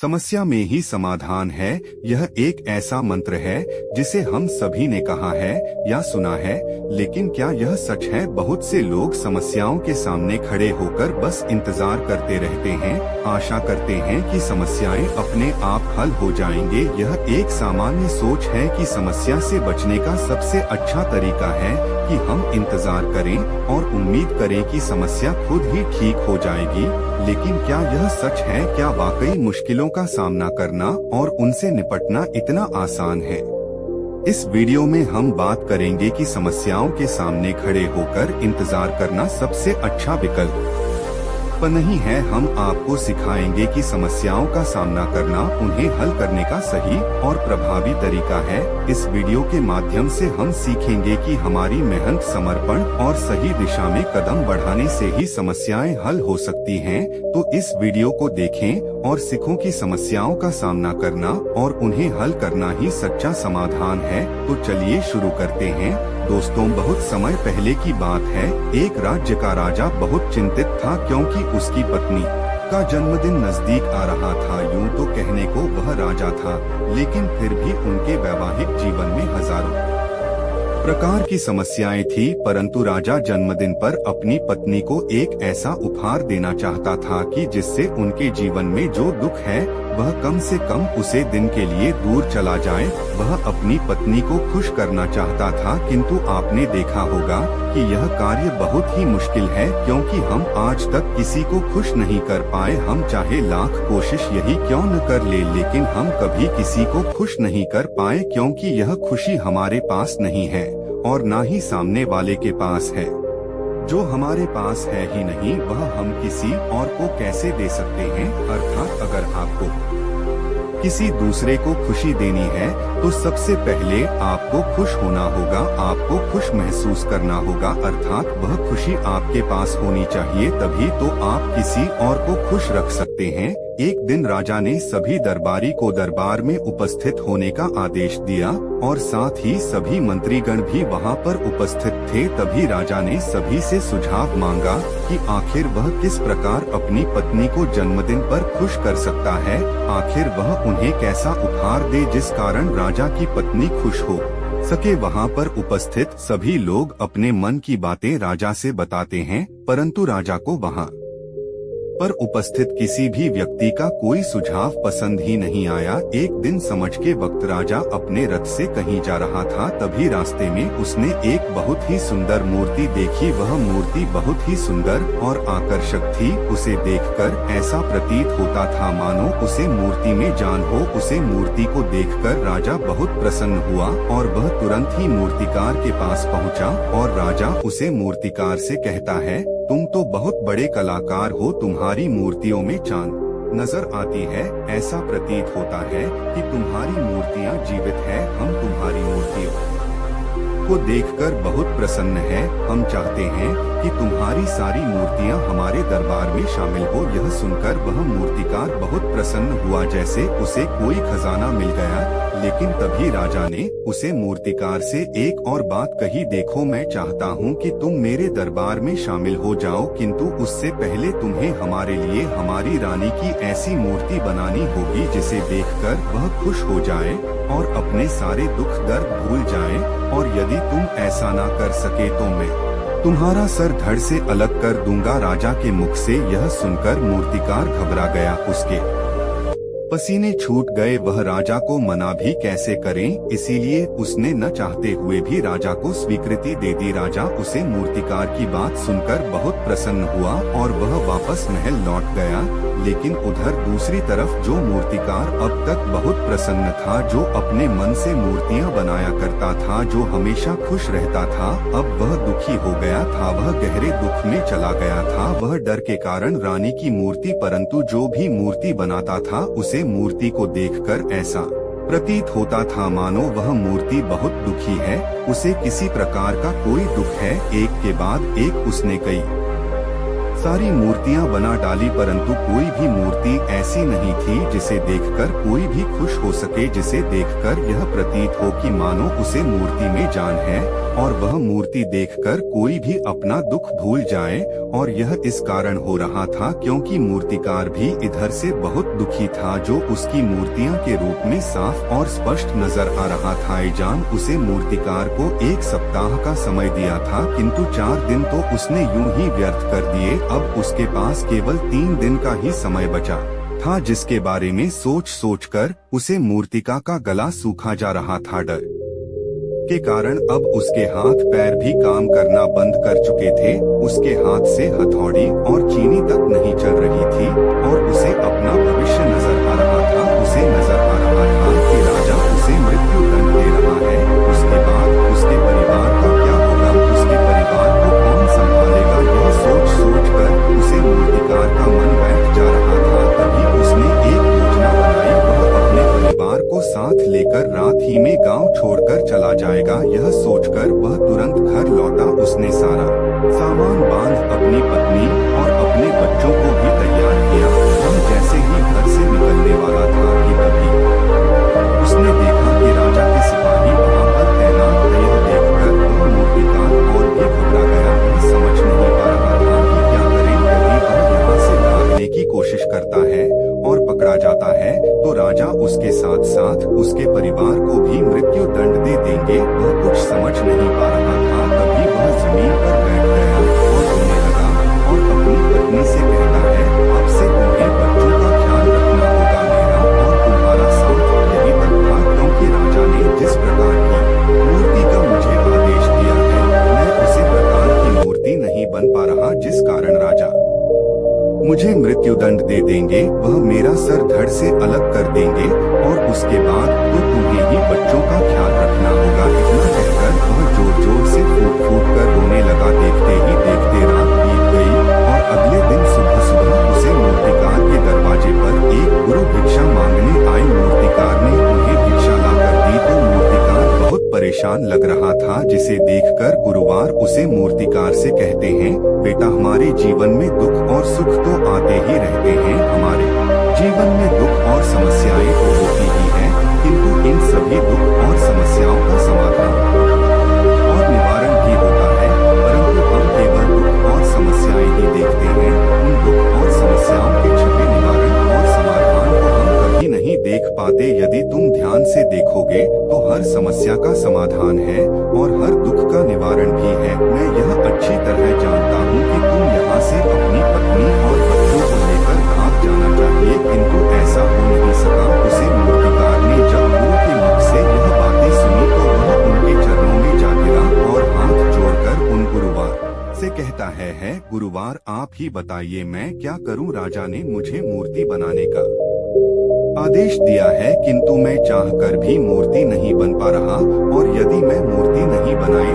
समस्या में ही समाधान है। यह एक ऐसा मंत्र है जिसे हम सभी ने कहा है या सुना है, लेकिन क्या यह सच है? बहुत से लोग समस्याओं के सामने खड़े होकर बस इंतजार करते रहते हैं, आशा करते हैं कि समस्याएं अपने आप हल हो जाएंगे। यह एक सामान्य सोच है कि समस्या से बचने का सबसे अच्छा तरीका है कि हम इंतजार करें और उम्मीद करें कि समस्या खुद ही ठीक हो जाएगी। लेकिन क्या यह सच है? क्या वाकई मुश्किलों का सामना करना और उनसे निपटना इतना आसान है? इस वीडियो में हम बात करेंगे कि समस्याओं के सामने खड़े होकर इंतजार करना सबसे अच्छा विकल्प नहीं है। हम आपको सिखाएंगे कि समस्याओं का सामना करना उन्हें हल करने का सही और प्रभावी तरीका है। इस वीडियो के माध्यम से हम सीखेंगे कि हमारी मेहनत, समर्पण और सही दिशा में कदम बढ़ाने से ही समस्याएं हल हो सकती हैं। तो इस वीडियो को देखें और सीखो कि समस्याओं का सामना करना और उन्हें हल करना ही सच्चा समाधान है। तो चलिए शुरू करते हैं। दोस्तों, बहुत समय पहले की बात है। एक राज्य का राजा बहुत चिंतित था क्योंकि उसकी पत्नी का जन्मदिन नजदीक आ रहा था। यूं तो कहने को वह राजा था, लेकिन फिर भी उनके वैवाहिक जीवन में हजारों प्रकार की समस्याएं थी। परंतु राजा जन्मदिन पर अपनी पत्नी को एक ऐसा उपहार देना चाहता था कि जिससे उनके जीवन में जो दुख है वह कम से कम उसे दिन के लिए दूर चला जाए। वह अपनी पत्नी को खुश करना चाहता था, किंतु आपने देखा होगा कि यह कार्य बहुत ही मुश्किल है, क्योंकि हम आज तक किसी को खुश नहीं कर पाए। हम चाहे लाख कोशिश यही क्यों न कर ले, लेकिन हम कभी किसी को खुश नहीं कर पाए, क्योंकि यह खुशी हमारे पास नहीं है और ना ही सामने वाले के पास है। जो हमारे पास है ही नहीं, वह हम किसी और को कैसे दे सकते हैं? अर्थात अगर आपको किसी दूसरे को खुशी देनी है तो सबसे पहले आपको खुश होना होगा, आपको खुश महसूस करना होगा। अर्थात वह खुशी आपके पास होनी चाहिए, तभी तो आप किसी और को खुश रख सकते हैं। एक दिन राजा ने सभी दरबारी को दरबार में उपस्थित होने का आदेश दिया और साथ ही सभी मंत्रीगण भी वहां पर उपस्थित थे। तभी राजा ने सभी से सुझाव मांगा कि आखिर वह किस प्रकार अपनी पत्नी को जन्मदिन पर खुश कर सकता है। आखिर वह उन्हें कैसा उपहार दे जिस कारण राजा की पत्नी खुश हो सके। वहां पर उपस्थित सभी लोग अपने मन की बातें राजा से बताते हैं, परंतु राजा को वहां पर उपस्थित किसी भी व्यक्ति का कोई सुझाव पसंद ही नहीं आया। एक दिन समझ के वक्त राजा अपने रथ से कहीं जा रहा था, तभी रास्ते में उसने एक बहुत ही सुंदर मूर्ति देखी। वह मूर्ति बहुत ही सुंदर और आकर्षक थी। उसे देखकर ऐसा प्रतीत होता था मानो उसे मूर्ति में जान हो। उसे मूर्ति को देखकर राजा बहुत प्रसन्न हुआ और वह तुरंत ही मूर्तिकार के पास पहुंचा और राजा उसे मूर्तिकार से कहता है, तुम तो बहुत बड़े कलाकार हो, तुम्हारी मूर्तियों में चांद नजर आती है। ऐसा प्रतीत होता है कि तुम्हारी मूर्तियां जीवित है। हम तुम्हारी मूर्तियों को देखकर बहुत प्रसन्न है। हम चाहते हैं कि तुम्हारी सारी मूर्तियां हमारे दरबार में शामिल हो। यह सुनकर वह मूर्तिकार बहुत प्रसन्न हुआ, जैसे उसे कोई खजाना मिल गया। लेकिन तभी राजा ने उसे मूर्तिकार से एक और बात कही, देखो मैं चाहता हूँ कि तुम मेरे दरबार में शामिल हो जाओ, किंतु उससे पहले तुम्हें हमारे लिए हमारी रानी की ऐसी मूर्ति बनानी होगी जिसे देखकर वह खुश हो जाए और अपने सारे दुख दर्द भूल जाए। और यदि तुम ऐसा ना कर सके तो मैं तुम्हारा सर धड़ से अलग कर दूंगा। राजा के मुख से यह सुनकर मूर्तिकार घबरा गया, उसके पसीने छूट गए। वह राजा को मना भी कैसे करें, इसीलिए उसने न चाहते हुए भी राजा को स्वीकृति दे दी। राजा उसे मूर्तिकार की बात सुनकर बहुत प्रसन्न हुआ और वह वापस महल लौट गया। लेकिन उधर दूसरी तरफ जो मूर्तिकार अब तक बहुत प्रसन्न था, जो अपने मन से मूर्तियां बनाया करता था, जो हमेशा खुश रहता था, अब वह दुखी हो गया था। वह गहरे दुख में चला गया था। वह डर के कारण रानी की मूर्ति, परंतु जो भी मूर्ति बनाता था उसे मूर्ति को देखकर ऐसा प्रतीत होता था मानो वह मूर्ति बहुत दुखी है, उसे किसी प्रकार का कोई दुख है। एक के बाद एक उसने कई सारी मूर्तियां बना डाली, परंतु कोई भी मूर्ति ऐसी नहीं थी जिसे देखकर कोई भी खुश हो सके, जिसे देखकर यह प्रतीत हो कि मानो उसे मूर्ति में जान है और वह मूर्ति देखकर कोई भी अपना दुख भूल जाए। और यह इस कारण हो रहा था क्योंकि मूर्तिकार भी इधर से बहुत दुखी था, जो उसकी मूर्तियां के रूप में साफ और स्पष्ट नजर आ रहा था। ईजान उसे मूर्तिकार को 1 सप्ताह का समय दिया था, किंतु 4 दिन तो उसने यूं ही व्यर्थ कर दिए। अब उसके पास केवल 3 दिन का ही समय बचा था, जिसके बारे में सोच सोचकर उसे मूर्तिका का गला सूखा जा रहा था। डर के कारण अब उसके हाथ पैर भी काम करना बंद कर चुके थे। उसके हाथ से हथौड़ी और चीनी तक नहीं चल रही थी और उसे अपना भविष्य नजर आ रहा था। उसे नजर आ रहा था कि राजा उसे मृत्यु दंड दे रहा है। उसके बाद उसके परिवार का क्या होगा, उसके परिवार को कौन संभालेगा, यह सोच सोच कर उसे मूर्तिकार का मन बैठ जा रहा था। तभी उसने एक योजना बनाई। वह अपने परिवार को साथ लेकर रात ही में गांव छोड़कर चला जाएगा। यह सोचकर वह तुरंत घर लौटा। उसने सारा सामान बांध अपनी पत्नी और अपने बच्चों को भी तैयार किया। वह जैसे ही घर से निकलने वाला था कि तभी उसने देखा कि राजा के सिपाही वहां पर तैनात थे। यह देखकर वह मूर्तिकार और भी घबरा गया। वह समझ नहीं पा रहा था कि क्या करे। यदि वह यहाँ से भागने की कोशिश करता है और पकड़ा जाता है तो राजा उसके साथ साथ उसके परिवार को भी मृत्यु दंड दे देंगे। वह कुछ समझ नहीं पा रहा था। तभी वह जमीन पर बैठ गया और रोने लगा और अपनी पत्नी से कहता है, अब से तुम्हें बच्चों का ख्याल रखना होगा। मेरा और तुम्हारा साथ यही तक था, क्योंकि राजा ने जिस प्रकार की मूर्ति का मुझे आदेश दिया है, मैं उसी प्रकार की मूर्ति नहीं बन पा रहा, जिस कारण राजा मुझे मृत्यु दंड दे देंगे। वह मेरा सर धड़ से अलग कर देंगे और उसके बाद तो तुम्हें ही बच्चों का ख्याल रखना होगा। इतना कहकर वह जोर जोर से फूट फूट कर रोने लगा। देखते ही देखते रात बीत गई और अगले दिन सुबह सुबह उसे मूर्तिकार के दरवाजे पर एक गुरु भिक्षा मांगने आए। मूर्तिकार ने उन्हें भिक्षा ला कर दी तो मूर्तिकार बहुत परेशान लग रहा था, जिसे देखकर गुरुवार उसे मूर्तिकार से कहते हैं, बेटा हमारे जीवन में दुख और सुख तो आते ही रहते हैं। हमारे जीवन में दुख और समस्याएं तो होती ही हैं, किंतु इन सभी दुख और समस्याओं का समाधान और निवारण भी होता है, परंतु हम केवल दुख और समस्याएं ही देखते हैं। उन दुख और समस्याओं के छिपे निवारण और समाधान को हम कभी नहीं देख पाते। यदि तुम ध्यान से देखोगे तो हर समस्या का समाधान है और हर दुख का निवारण भी है। मैं यह अच्छी तरह जानता हूँ कि तुम यहाँ से अपनी पत्नी और बच्चों को लेकर भाग जाना चाहिए, किंतु ऐसा हो नहीं सका। उसे मूर्तिकार ने जब गुरु के मुख से यह बातें सुनी तो वह उनके चरणों में जा गिरा और हाथ जोड़कर उन गुरुवार से कहता है गुरुवार आप ही बताइए मैं क्या करूं। राजा ने मुझे मूर्ति बनाने का आदेश दिया है, किंतु मैं चाहकर भी मूर्ति नहीं बन पा रहा और यदि मैं मूर्ति नहीं बनाई